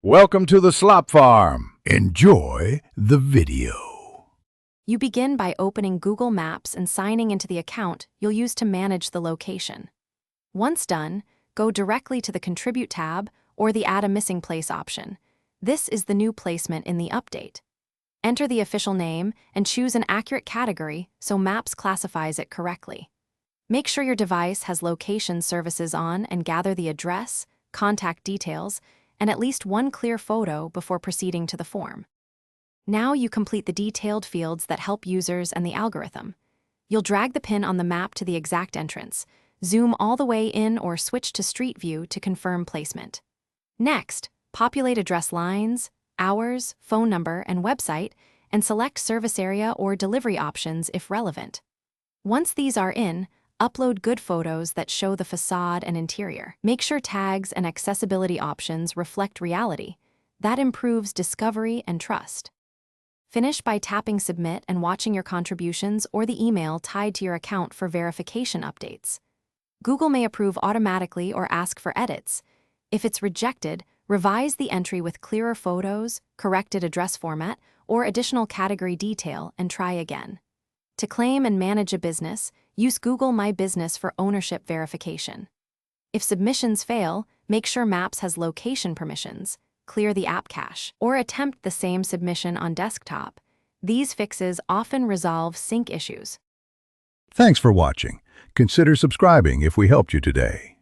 Welcome to the Slop Farm. Enjoy the video. You begin by opening Google Maps and signing into the account you'll use to manage the location. Once done, go directly to the Contribute tab or the Add a Missing Place option. This is the new placement in the update. Enter the official name and choose an accurate category so Maps classifies it correctly. Make sure your device has location services on and gather the address, contact details, and at least one clear photo before proceeding to the form. Now you complete the detailed fields that help users and the algorithm. You'll drag the pin on the map to the exact entrance, zoom all the way in or switch to Street View to confirm placement. Next, populate address lines, hours, phone number, and website, and select service area or delivery options if relevant. Once these are in, upload good photos that show the facade and interior. Make sure tags and accessibility options reflect reality. That improves discovery and trust. Finish by tapping Submit and watching your contributions or the email tied to your account for verification updates. Google may approve automatically or ask for edits. If it's rejected, revise the entry with clearer photos, corrected address format, or additional category detail and try again. To claim and manage a business, use Google My Business for ownership verification. If submissions fail, make sure Maps has location permissions, clear the app cache, or attempt the same submission on desktop. These fixes often resolve sync issues. Thanks for watching. Consider subscribing if we helped you today.